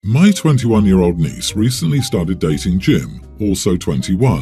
My 21-year-old niece recently started dating Jim, also 21.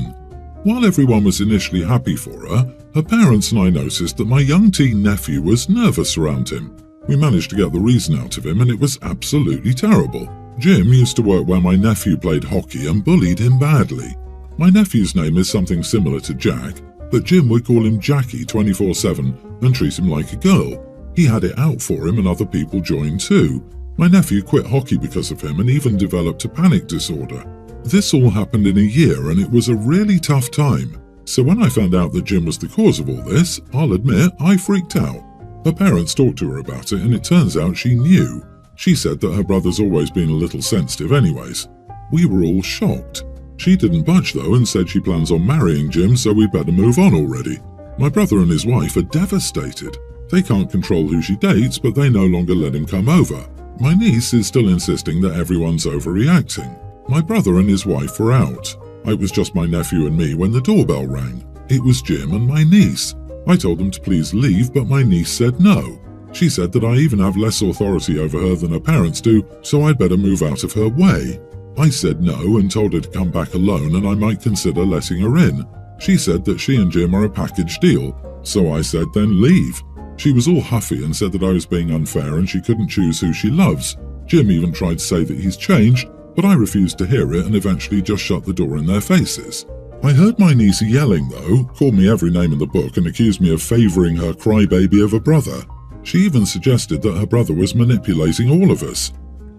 While everyone was initially happy for her, her parents and I noticed that my young teen nephew was nervous around him. We managed to get the reason out of him and it was absolutely terrible. Jim used to work where my nephew played hockey and bullied him badly. My nephew's name is something similar to Jack, but Jim would call him Jackie 24/7 and treat him like a girl. He had it out for him and other people joined too. My nephew quit hockey because of him and even developed a panic disorder. This all happened in a year and it was a really tough time. So when I found out that Jim was the cause of all this, I'll admit I freaked out. Her parents talked to her about it and it turns out she knew. She said that her brother's always been a little sensitive anyways. We were all shocked. She didn't budge though and said she plans on marrying Jim, so we better move on already. My brother and his wife are devastated. They can't control who she dates, but they no longer let him come over. My niece is still insisting that everyone's overreacting. My brother and his wife were out. It was just my nephew and me when the doorbell rang. It was Jim and my niece. I told them to please leave, but my niece said no. She said that I even have less authority over her than her parents do, so I'd better move out of her way. I said no and told her to come back alone and I might consider letting her in. She said that she and Jim are a package deal, so I said then leave. She was all huffy and said that I was being unfair and she couldn't choose who she loves. Jim even tried to say that he's changed, but I refused to hear it and eventually just shut the door in their faces. I heard my niece yelling though, called me every name in the book and accused me of favouring her crybaby of a brother. She even suggested that her brother was manipulating all of us.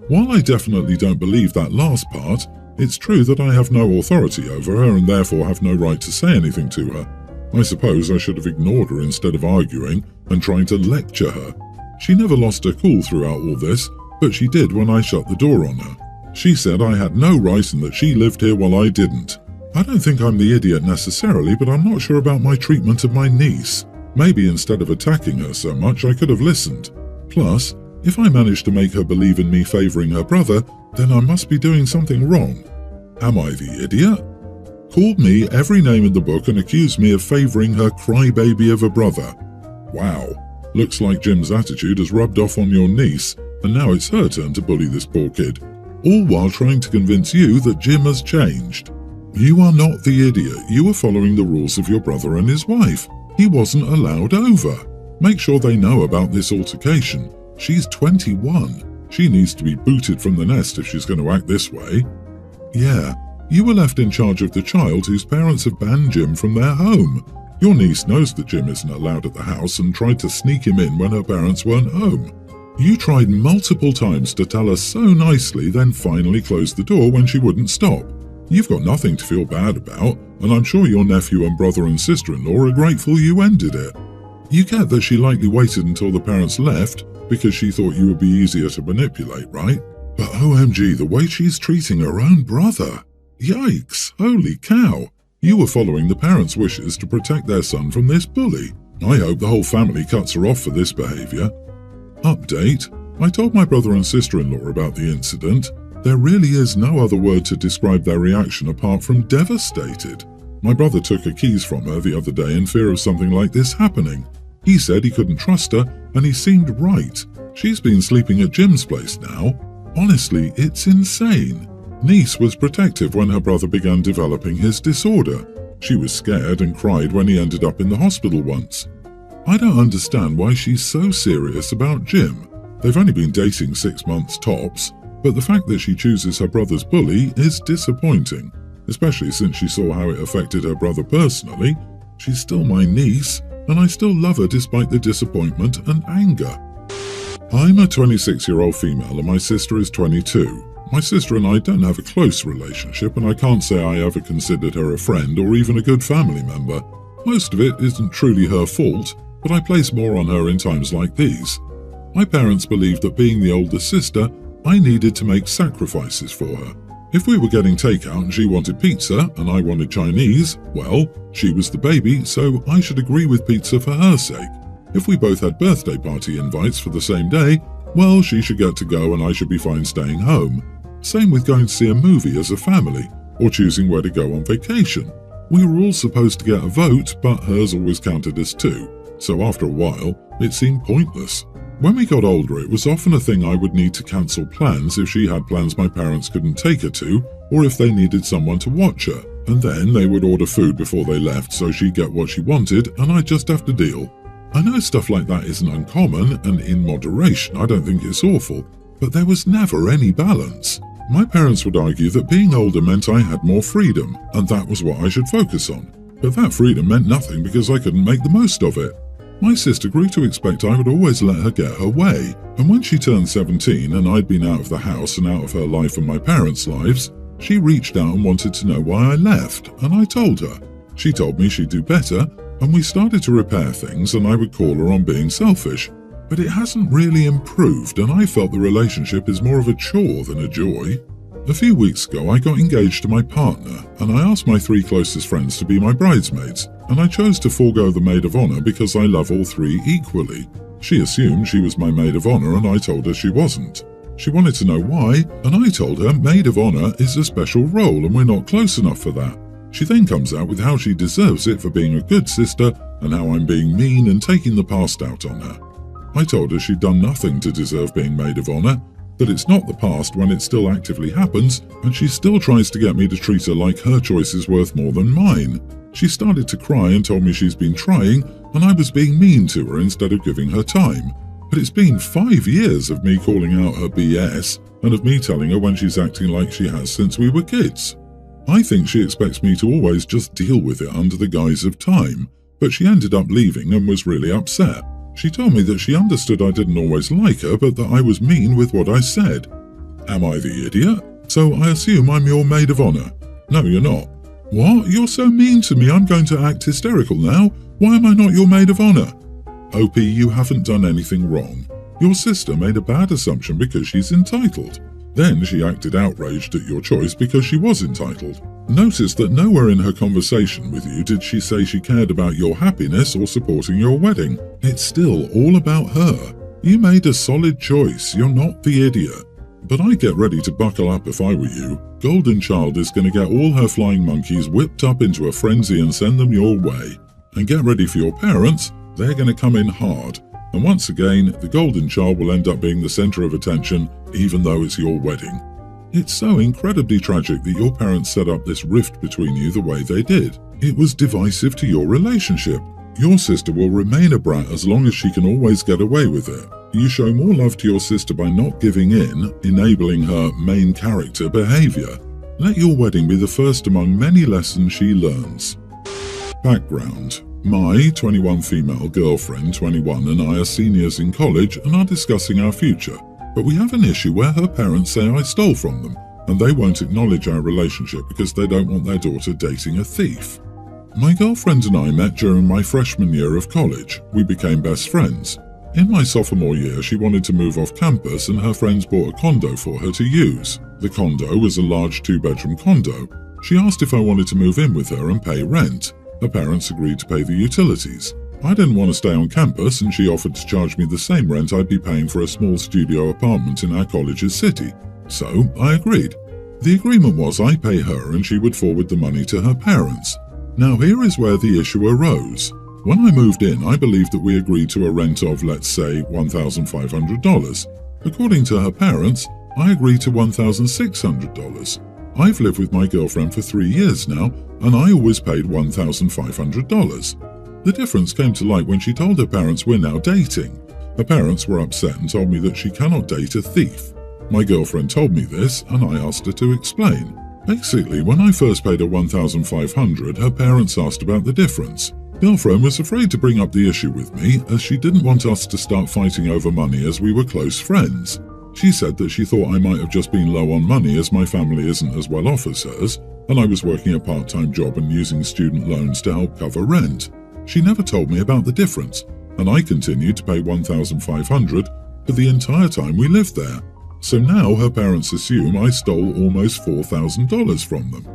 While I definitely don't believe that last part, it's true that I have no authority over her and therefore have no right to say anything to her. I suppose I should have ignored her instead of arguing and trying to lecture her. She never lost her cool throughout all this, but she did when I shut the door on her. She said I had no right and that she lived here while I didn't. I don't think I'm the idiot necessarily, but I'm not sure about my treatment of my niece. Maybe instead of attacking her so much, I could have listened. Plus, if I managed to make her believe in me favouring her brother, then I must be doing something wrong. Am I the idiot? Called me every name in the book and accused me of favouring her crybaby of a brother. Wow, looks like Jim's attitude has rubbed off on your niece, and now it's her turn to bully this poor kid, all while trying to convince you that Jim has changed. You are not the idiot, you are following the rules of your brother and his wife. He wasn't allowed over. Make sure they know about this altercation. She's 21. She needs to be booted from the nest if she's going to act this way. Yeah, you were left in charge of the child whose parents have banned Jim from their home. Your niece knows that Jim isn't allowed at the house and tried to sneak him in when her parents weren't home. You tried multiple times to tell her so nicely, then finally closed the door when she wouldn't stop. You've got nothing to feel bad about, and I'm sure your nephew and brother and sister-in-law are grateful you ended it. You get that she likely waited until the parents left because she thought you would be easier to manipulate, right? But OMG, the way she's treating her own brother. Yikes, holy cow. You were following the parents' wishes to protect their son from this bully. I hope the whole family cuts her off for this behaviour. Update. I told my brother and sister-in-law about the incident. There really is no other word to describe their reaction apart from devastated. My brother took her keys from her the other day in fear of something like this happening. He said he couldn't trust her, and he seemed right. She's been sleeping at Jim's place now. Honestly, it's insane. Niece was protective when her brother began developing his disorder. She was scared and cried when he ended up in the hospital once. I don't understand why she's so serious about Jim. They've only been dating 6 months tops, but the fact that she chooses her brother's bully is disappointing, especially since she saw how it affected her brother personally. She's still my niece, and I still love her despite the disappointment and anger. I'm a 26-year-old female and my sister is 22. My sister and I don't have a close relationship, and I can't say I ever considered her a friend or even a good family member. Most of it isn't truly her fault, but I place more on her in times like these. My parents believed that being the older sister, I needed to make sacrifices for her. If we were getting takeout and she wanted pizza and I wanted Chinese, well, she was the baby, so I should agree with pizza for her sake. If we both had birthday party invites for the same day, well, she should get to go and I should be fine staying home. Same with going to see a movie as a family, or choosing where to go on vacation. We were all supposed to get a vote, but hers always counted as 2, so after a while, it seemed pointless. When we got older, it was often a thing I would need to cancel plans if she had plans my parents couldn't take her to, or if they needed someone to watch her, and then they would order food before they left so she'd get what she wanted and I'd just have to deal. I know stuff like that isn't uncommon, and in moderation I don't think it's awful, but there was never any balance. My parents would argue that being older meant I had more freedom, and that was what I should focus on. But that freedom meant nothing because I couldn't make the most of it. My sister grew to expect I would always let her get her way, and when she turned 17 and I'd been out of the house and out of her life and my parents' lives, she reached out and wanted to know why I left, and I told her. She told me she'd do better, and we started to repair things, and I would call her on being selfish. But it hasn't really improved, and I felt the relationship is more of a chore than a joy. A few weeks ago, I got engaged to my partner, and I asked my 3 closest friends to be my bridesmaids, and I chose to forego the maid of honor because I love all 3 equally. She assumed she was my maid of honor, and I told her she wasn't. She wanted to know why, and I told her maid of honor is a special role and we're not close enough for that. She then comes out with how she deserves it for being a good sister and how I'm being mean and taking the past out on her. I told her she'd done nothing to deserve being maid of honor, that it's not the past when it still actively happens, and she still tries to get me to treat her like her choice is worth more than mine. She started to cry and told me she's been trying, and I was being mean to her instead of giving her time. But it's been 5 years of me calling out her BS, and of me telling her when she's acting like she has since we were kids. I think she expects me to always just deal with it under the guise of time, but she ended up leaving and was really upset. She told me that she understood I didn't always like her, but that I was mean with what I said. Am I the idiot? So I assume I'm your maid of honor. No, you're not. What? You're so mean to me, I'm going to act hysterical now. Why am I not your maid of honor? OP, you haven't done anything wrong. Your sister made a bad assumption because she's entitled. Then she acted outraged at your choice because she was entitled. Notice that nowhere in her conversation with you did she say she cared about your happiness or supporting your wedding. It's still all about her. You made a solid choice, you're not the idiot. But I'd get ready to buckle up if I were you. Golden Child is going to get all her flying monkeys whipped up into a frenzy and send them your way. And get ready for your parents, they're going to come in hard. And once again, the Golden Child will end up being the center of attention, even though it's your wedding. It's so incredibly tragic that your parents set up this rift between you the way they did. It was divisive to your relationship. Your sister will remain a brat as long as she can always get away with it. You show more love to your sister by not giving in, enabling her main character behavior. Let your wedding be the first among many lessons she learns. Background. My 21 female girlfriend, 21, and I are seniors in college and are discussing our future. But we have an issue where her parents say I stole from them, and they won't acknowledge our relationship because they don't want their daughter dating a thief. My girlfriend and I met during my freshman year of college. We became best friends. In my sophomore year, she wanted to move off campus and her friends bought a condo for her to use. The condo was a large 2-bedroom condo. She asked if I wanted to move in with her and pay rent. Her parents agreed to pay the utilities. I didn't want to stay on campus and she offered to charge me the same rent I'd be paying for a small studio apartment in our college's city. So I agreed. The agreement was I pay her and she would forward the money to her parents. Now here is where the issue arose. When I moved in, I believed that we agreed to a rent of, let's say, $1,500. According to her parents, I agreed to $1,600. I've lived with my girlfriend for 3 years now, and I always paid $1,500. The difference came to light when she told her parents we're now dating. Her parents were upset and told me that she cannot date a thief. My girlfriend told me this, and I asked her to explain. Basically, when I first paid her $1,500, her parents asked about the difference. Girlfriend was afraid to bring up the issue with me, as she didn't want us to start fighting over money as we were close friends. She said that she thought I might have just been low on money as my family isn't as well off as hers, and I was working a part-time job and using student loans to help cover rent. She never told me about the difference, and I continued to pay $1,500 for the entire time we lived there. So now her parents assume I stole almost $4,000 from them.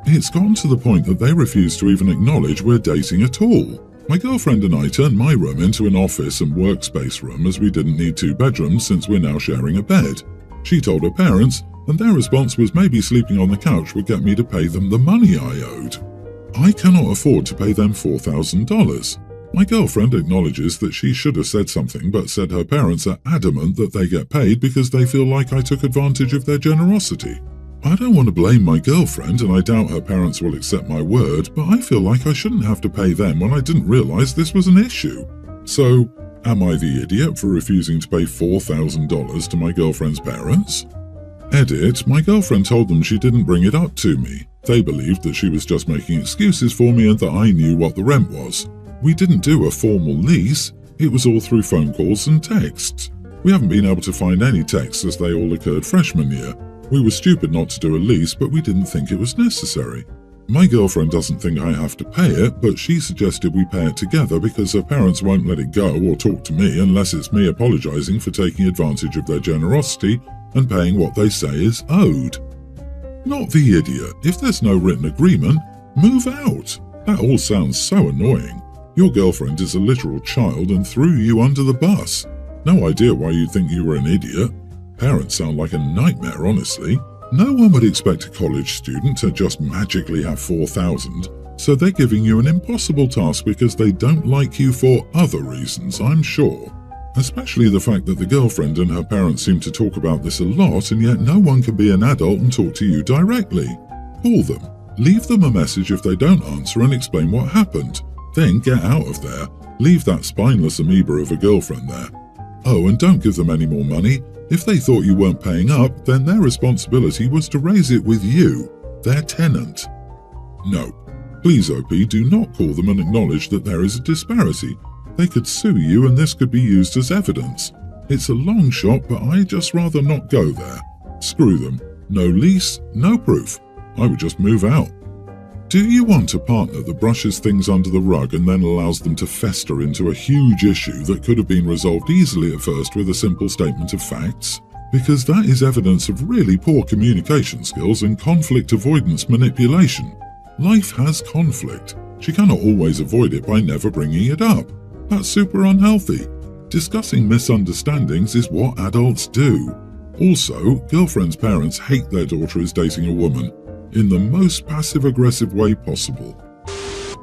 It's gotten to the point that they refuse to even acknowledge we're dating at all. My girlfriend and I turned my room into an office and workspace room as we didn't need 2 bedrooms since we're now sharing a bed. She told her parents, and their response was maybe sleeping on the couch would get me to pay them the money I owed. I cannot afford to pay them $4,000. My girlfriend acknowledges that she should have said something but said her parents are adamant that they get paid because they feel like I took advantage of their generosity. I don't want to blame my girlfriend and I doubt her parents will accept my word, but I feel like I shouldn't have to pay them when I didn't realize this was an issue. So, am I the idiot for refusing to pay $4,000 to my girlfriend's parents? Edit, my girlfriend told them she didn't bring it up to me. They believed that she was just making excuses for me and that I knew what the rent was. We didn't do a formal lease, it was all through phone calls and texts. We haven't been able to find any texts as they all occurred freshman year. We were stupid not to do a lease, but we didn't think it was necessary. My girlfriend doesn't think I have to pay it, but she suggested we pay it together because her parents won't let it go or talk to me unless it's me apologizing for taking advantage of their generosity and paying what they say is owed. Not the idiot. If there's no written agreement, move out. That all sounds so annoying. Your girlfriend is a literal child and threw you under the bus. No idea why you'd think you were an idiot. Parents sound like a nightmare, honestly. No one would expect a college student to just magically have $4,000, so they're giving you an impossible task because they don't like you for other reasons, I'm sure. Especially the fact that the girlfriend and her parents seem to talk about this a lot, and yet no one can be an adult and talk to you directly. Call them, leave them a message if they don't answer and explain what happened. Then get out of there. Leave that spineless amoeba of a girlfriend there. Oh, and don't give them any more money. If they thought you weren't paying up, then their responsibility was to raise it with you, their tenant. No. Please, OP, do not call them and acknowledge that there is a disparity. They could sue you and this could be used as evidence. It's a long shot, but I'd just rather not go there. Screw them. No lease, no proof. I would just move out. Do you want a partner that brushes things under the rug and then allows them to fester into a huge issue that could have been resolved easily at first with a simple statement of facts? Because that is evidence of really poor communication skills and conflict avoidance manipulation. Life has conflict. She cannot always avoid it by never bringing it up. That's super unhealthy. Discussing misunderstandings is what adults do. Also, girlfriend's parents hate their daughter is dating a woman, in the most passive-aggressive way possible.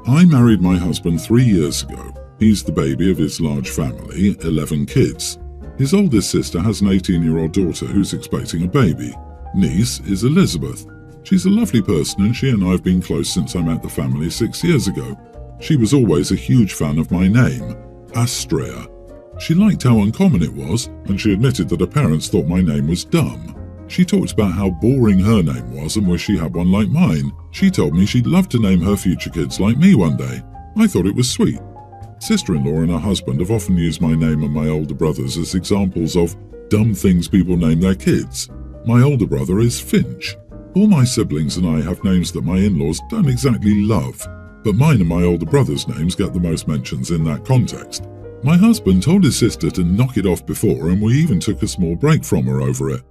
I married my husband 3 years ago. He's the baby of his large family, 11 kids. His oldest sister has an 18-year-old daughter who's expecting a baby. Niece is Elizabeth. She's a lovely person and she and I have been close since I met the family 6 years ago. She was always a huge fan of my name, Astrea. She liked how uncommon it was, and she admitted that her parents thought my name was dumb. She talked about how boring her name was and wished she had one like mine. She told me she'd love to name her future kids like me one day. I thought it was sweet. Sister-in-law and her husband have often used my name and my older brother's as examples of dumb things people name their kids. My older brother is Finch. All my siblings and I have names that my in-laws don't exactly love, but mine and my older brother's names get the most mentions in that context. My husband told his sister to knock it off before, and we even took a small break from her over it.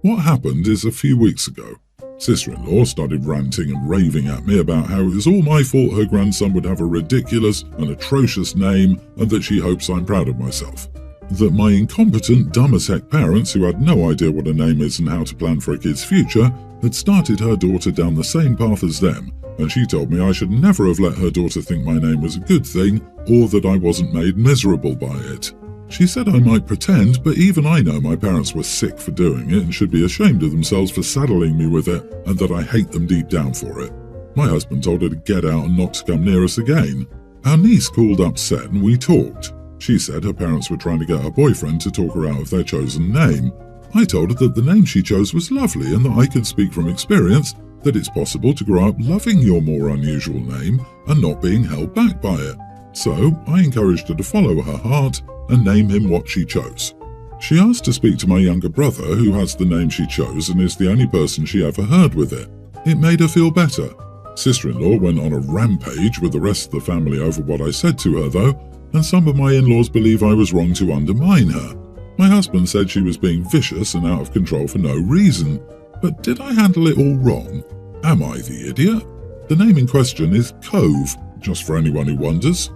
What happened is a few weeks ago, sister-in-law started ranting and raving at me about how it was all my fault her grandson would have a ridiculous and atrocious name and that she hopes I'm proud of myself. That my incompetent, dumb-as-heck parents, who had no idea what a name is and how to plan for a kid's future, had started her daughter down the same path as them, and she told me I should never have let her daughter think my name was a good thing or that I wasn't made miserable by it. She said I might pretend, but even I know my parents were sick for doing it and should be ashamed of themselves for saddling me with it, and that I hate them deep down for it. My husband told her to get out and not to come near us again. Our niece called upset and we talked. She said her parents were trying to get her boyfriend to talk her out of their chosen name. I told her that the name she chose was lovely and that I could speak from experience that it's possible to grow up loving your more unusual name and not being held back by it. So I encouraged her to follow her heart and name him what she chose. She asked to speak to my younger brother, who has the name she chose and is the only person she ever heard with it. It made her feel better. Sister-in-law went on a rampage with the rest of the family over what I said to her, though, and some of my in-laws believe I was wrong to undermine her. My husband said she was being vicious and out of control for no reason. But did I handle it all wrong? Am I the idiot? The name in question is Cove, just for anyone who wonders.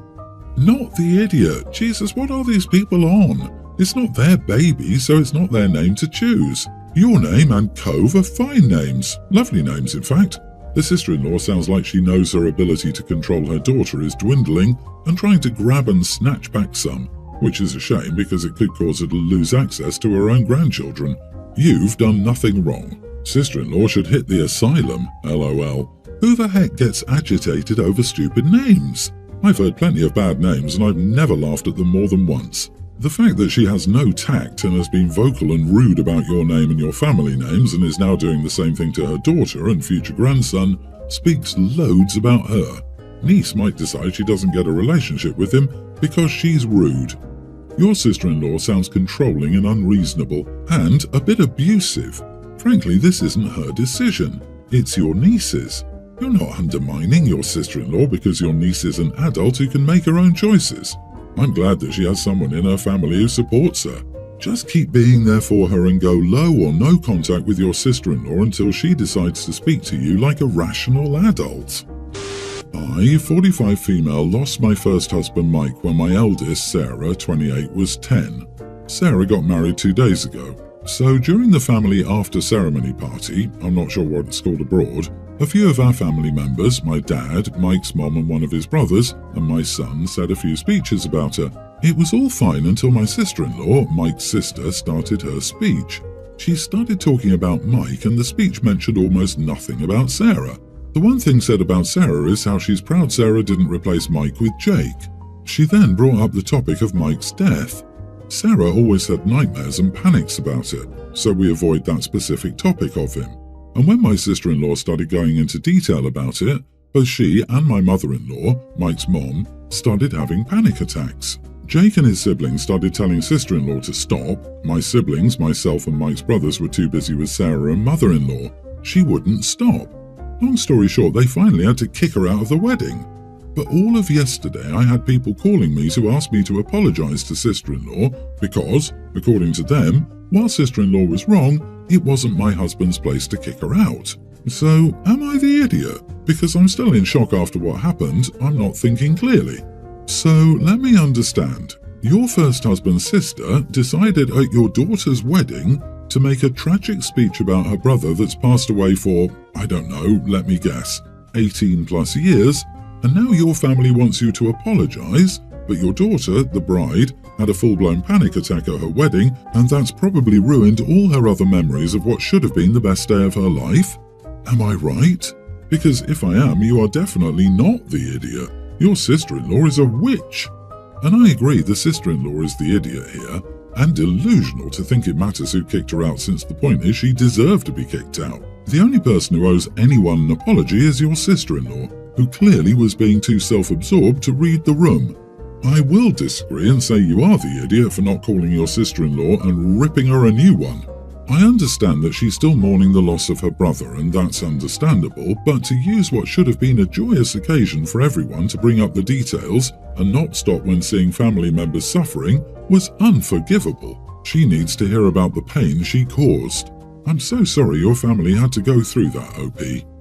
Not the idiot. Jesus, what are these people on? It's not their baby, so it's not their name to choose. Your name and Cove are fine names. Lovely names, in fact. The sister-in-law sounds like she knows her ability to control her daughter is dwindling and trying to grab and snatch back some, which is a shame because it could cause her to lose access to her own grandchildren. You've done nothing wrong. Sister-in-law should hit the asylum, LOL. Who the heck gets agitated over stupid names? I've heard plenty of bad names and I've never laughed at them more than once. The fact that she has no tact and has been vocal and rude about your name and your family names and is now doing the same thing to her daughter and future grandson speaks loads about her. Niece might decide she doesn't get a relationship with him because she's rude. Your sister-in-law sounds controlling and unreasonable and a bit abusive. Frankly, this isn't her decision. It's your niece's. You're not undermining your sister-in-law because your niece is an adult who can make her own choices. I'm glad that she has someone in her family who supports her. Just keep being there for her and go low or no contact with your sister-in-law until she decides to speak to you like a rational adult. I, 45 female, lost my first husband Mike when my eldest, Sarah, 28, was 10. Sarah got married 2 days ago. So during the family after ceremony party, I'm not sure what it's called abroad, a few of our family members, my dad, Mike's mom and one of his brothers, and my son said a few speeches about her. It was all fine until my sister-in-law, Mike's sister, started her speech. She started talking about Mike and the speech mentioned almost nothing about Sarah. The one thing said about Sarah is how she's proud Sarah didn't replace Mike with Jake. She then brought up the topic of Mike's death. Sarah always had nightmares and panics about it, so we avoid that specific topic of him. And when my sister-in-law started going into detail about it, both she and my mother-in-law, Mike's mom, started having panic attacks. Jake and his siblings started telling sister-in-law to stop. My siblings, myself and Mike's brothers were too busy with Sarah and mother-in-law. She wouldn't stop. Long story short, they finally had to kick her out of the wedding. But all of yesterday I had people calling me to ask me to apologize to sister-in-law because, according to them, while sister-in-law was wrong, it wasn't my husband's place to kick her out. So, am I the idiot? Because I'm still in shock after what happened, I'm not thinking clearly. So, let me understand. Your first husband's sister decided at your daughter's wedding to make a tragic speech about her brother that's passed away for, I don't know, let me guess, 18 plus years, and now your family wants you to apologize, but your daughter, the bride, had a full-blown panic attack at her wedding, and that's probably ruined all her other memories of what should have been the best day of her life? Am I right? Because if I am, you are definitely not the idiot. Your sister-in-law is a witch. And I agree the sister-in-law is the idiot here, and delusional to think it matters who kicked her out since the point is she deserved to be kicked out. The only person who owes anyone an apology is your sister-in-law, who clearly was being too self-absorbed to read the room. I will disagree and say you are the idiot for not calling your sister-in-law and ripping her a new one. I understand that she's still mourning the loss of her brother, and that's understandable, but to use what should have been a joyous occasion for everyone to bring up the details and not stop when seeing family members suffering was unforgivable. She needs to hear about the pain she caused. I'm so sorry your family had to go through that, OP.